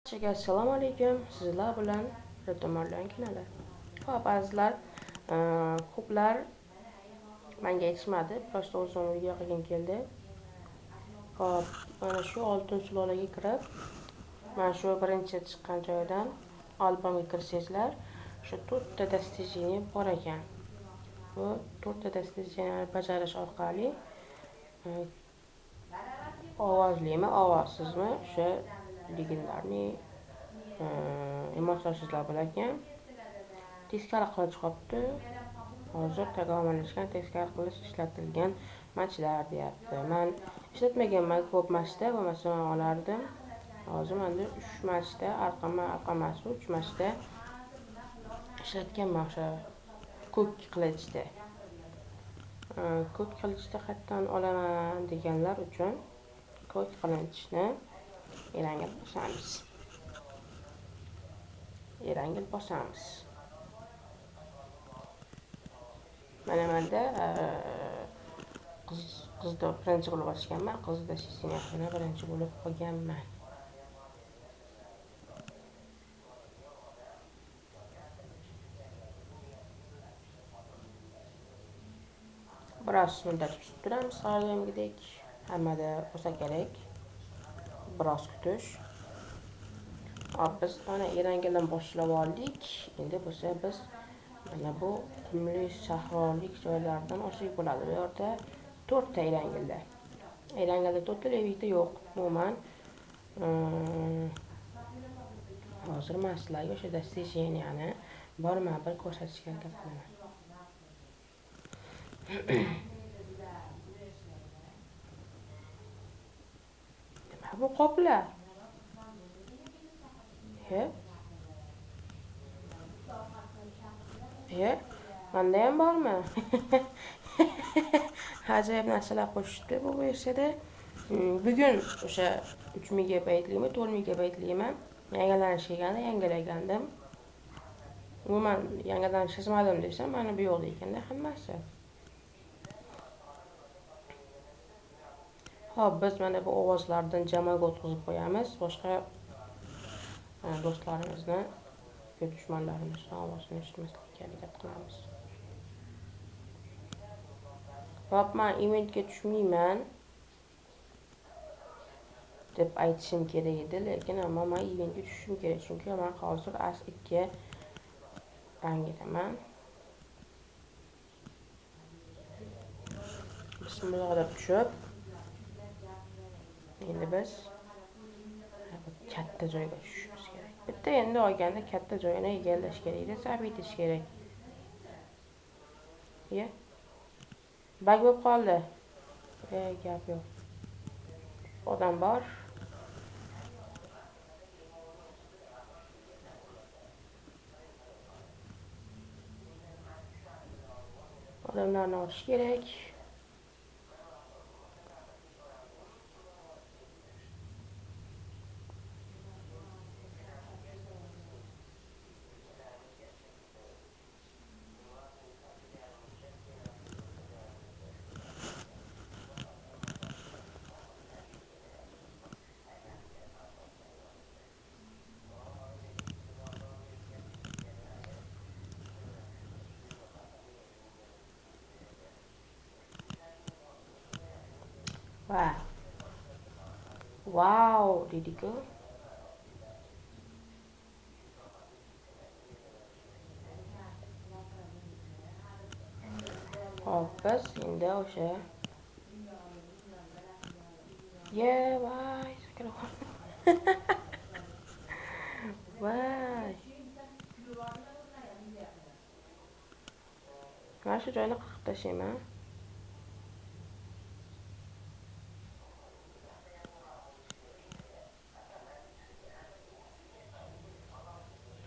Assalomu alaykum. Sizlar bilan Ritomonlan kanali. Xo'p, azizlar, ko'plar menga aytishmadi, prosta o'zim video qilgim keldi. Xo'p, mana shu oltin sulolaga kirib, mana shu birinchi chiqqan joydan albomga kirsangizlar, shu 4 ta достижение bor ekan. Bu 4 ta достижениeni bajarish orqali ovozlimi, ovozsizmi, o'sha legendarniy emotsiyasizlar bilan teskari qilich qopti. Hozir takomillashgan teskari qilich ishlatilgan matchlar deyapti. Men ishlatmaganman ko'p matchda, bo'lmasa men olardim. Hozir menda 3 matchda, arqamas 3 matchda ishlatganman o'sha ko'k qilichda. Ko'k qilichda qayerdan olaman deganlar uchun ko'k qilichni erangil bosamiz. Mana menda qizda birinchi bo'lib ochganman, qizda sesiyani birinchi bo'lib qolganman. Biroz muddat kutib turamiz, har doimgidek. Hammada bo'lsa kerak. Biroz kutish. Hop, biz mana erangildan boshlab oldik. Endi bo'lsa biz mana bu qumli sahrolik joylardan olsak bo'ladi. Bu yerda 4 ta erangilda. Erangilda 4 ta levita yo'q. Umuman hozir men sizlarga o'sha достижениeni borma-bir ko'rsatishga harakat qilaman. Nima bu qoplar? Menda ham bormi? Ajoyib narsalar qo'shishdi bu versiyada. Bugun o'sha 3 megabaytlikmi, 4 megabaytlikmi yangilanish kelganda yangilagandim. Umuman yangidan chizmadim desam, mana bu yo'q ekanda hammasi. Hop, biz mana bu ovozlardan jamoaga o'tkazib qo'yamiz. Boshqa do'stlarimizni, dushmanlarimizning ovozini eshitmaslikka harakat qilamiz. Hop, men eventga tushmayman deb aytishim kerak edi, lekin ammo men eventga tushishim kerak, chunki men hozir AS2 rangidaman. Bismillah deb tushib, endi biz katta joyga tushishimiz kerak. Bitta endi olganda katta joyini egallash kerak edi, sab etish kerak. Bag bo'lib qoldi. Gap yo'q. Odam bor. Odamlarni olish kerak. Wow, dediku. Hop, biz endi o'sha voy, sakrab. Voy. Mana shu joyni qirqib tashlayman.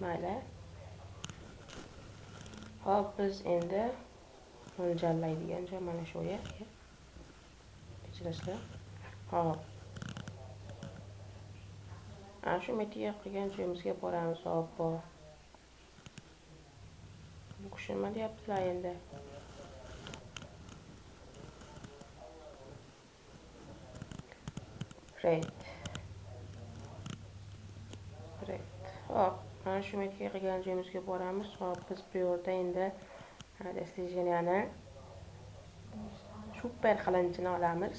Mayli. Hop, biz endi mo'ljallaydigan joy mana shu yer. Kechirasizlar. Hop. Ana shu metiga qilgan joyimizga boramiz. Hop. Bu kishi nima deyaptilar endi? Right. Hop, mana shu metga qilgan joyimizga boramiz. Hop, biz bu yerda endi достижениyaning super qilinchini olamiz.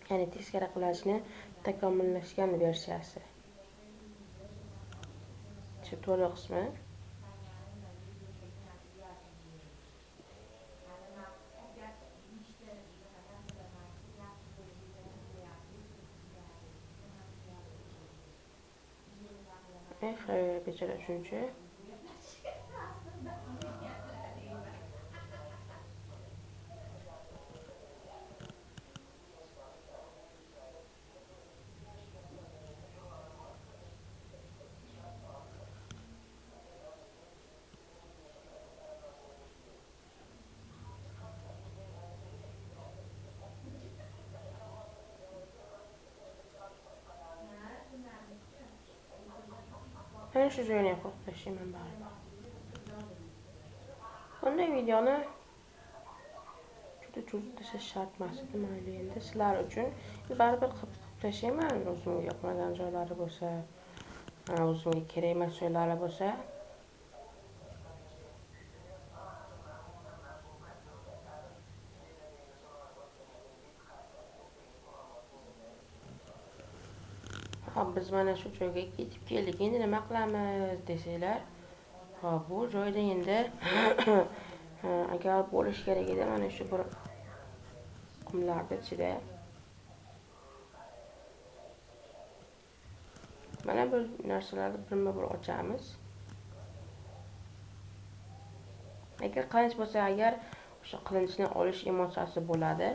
Ya'ni teskari qilishni takomillashgan versiyasi. Shu to'liq qismi. Bechara uchinchi. Ana shu joyini qo'yib tashlayman baribir. Bunday videoni juda cho'zib tashlash shart emas edi, mayli endi sizlar uchun baribir qilib tashlayman. O'zimga yoqmagan joylari bo'lsa, o'zimga kerak emas joylari bo'lsa. Hop, biz mana shu joyga yetib keldik. Endi nima qilamiz desanglar, hop, bu joyda endi agar bo'lish kerak edi mana shu bir qumlarning ichida. Mana bu narsalarni birma-bir ochamiz. Agar qilinch bo'lsa, agar o'sha qilinchni olish emotsiyasi bo'ladi.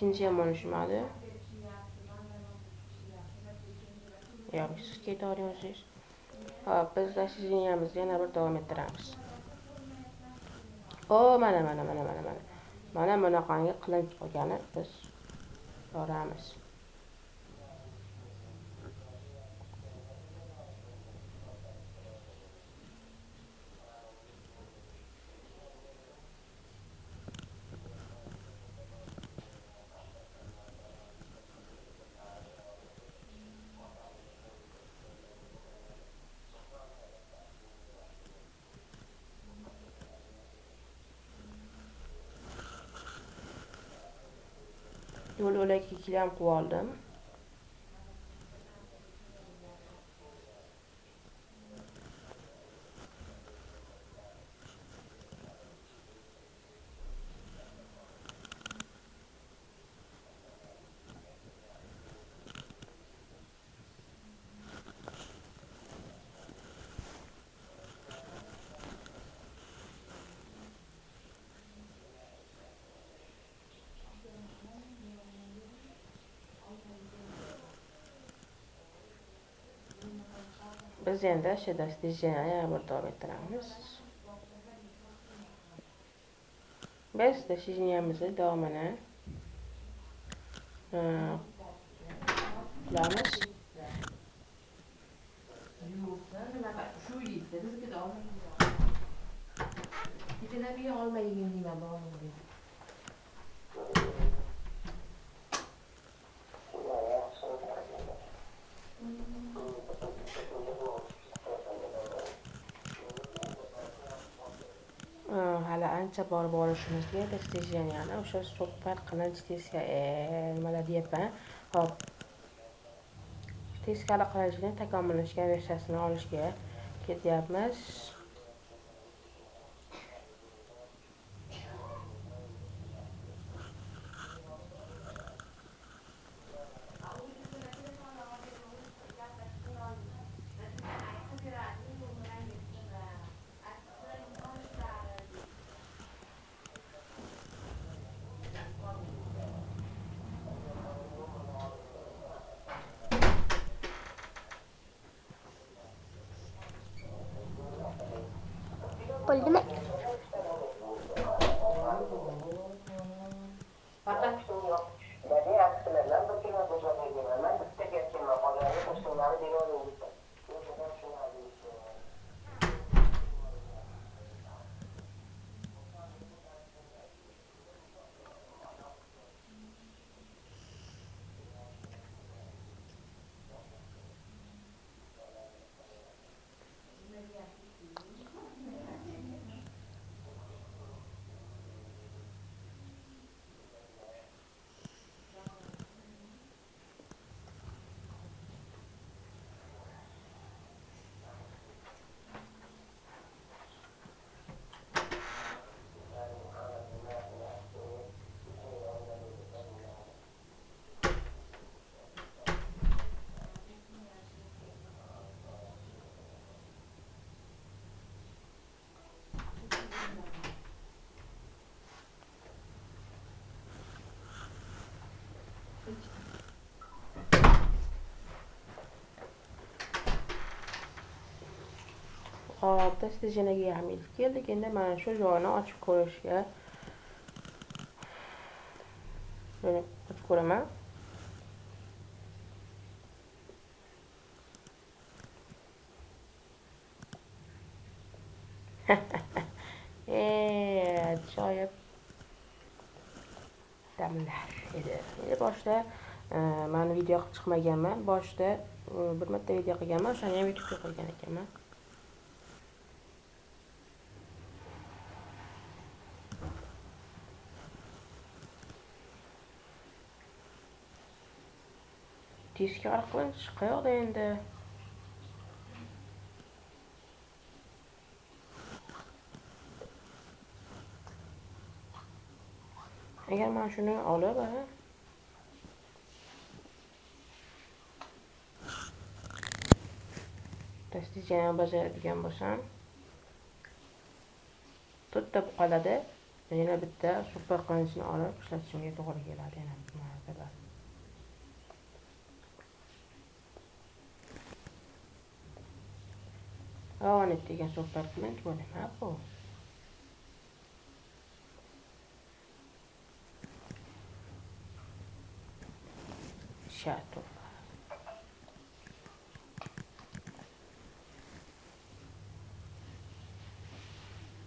İkinci ham olishmadi. Yo'q, siz ketaverasiz. Hop, biz dashtimizni yana bir davom ettiramiz. O, mana. Mana bunaqangi qilinch qilgani biz boramiz. Yo'l-yo'lakka ikkilam qilib oldim. Biz endi shu достижениyaga bir davom ettiramiz. Biz достиженiyamizni davomini qilamiz. Hali ancha borib olishimizga достиженияni o'sha super qilinch nimalar deyapman. Hop. Teskari qilinchni takomillashgan versiyasini olishga ketyapmiz. Bo'ldimi? Hop, dasturxonaga ham yetib keldik. Endi mana shu joyini ochib ko'rishga ochib ko'raman. Ajoyib damlar edi. Endi boshda men video qilib chiqmaganman. Boshda bir marta video qilganman, o'shani ham YouTube'ga qo'ygan ekanman. Teskari qilinish qayoqda endi? Agar men shuni olib dasturxonni bajaradigan bo'lsam, to'rtta qoladi. Yana bitta super qilichni olib ishlatishimga to'g'ri keladi yana bir marotaba. Avanit degan super qilinch bu nima bu? Shato.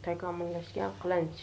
Takomillashgan qilinch.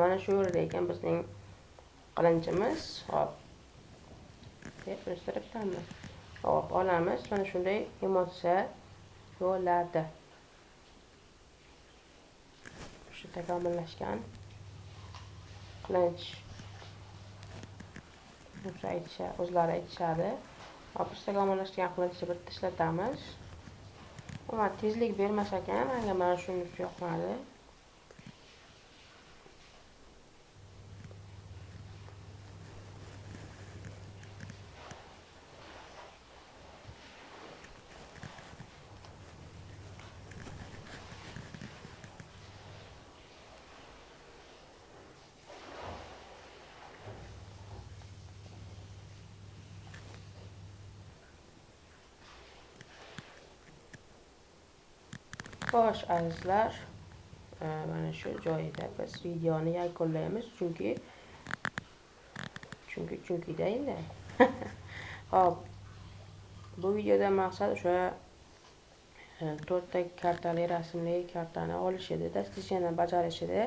Mana shu yerda ekan bizning qilinchimiz. Hop. Deb o'stiribmiz. Hop, olamiz. Mana shunday emotsiya yo'llarda. Shu takomillashgan qilinch. O'zlari aytishadi. Hop, takomillashgan qilinchni bitta ishlatamiz. Umuman tezlik bermas ekan, menga mana shunisi yoqmadi. Xo'sh, azizlar, mana shu joyda biz videoni yakunlaymiz, chunki endi. Hop. Bu videoda maqsad o'sha 4 ta kartali rasmli kartani olish edi, dasturxonni bajarish edi.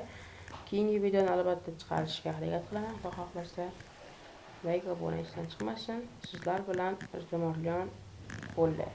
Keyingi videoni albatta chiqarishga harakat qilaman. Xudo xohlasa, like va obuna esdan chiqmasin. Sizlar bilan Irtimorjon bo'ldi.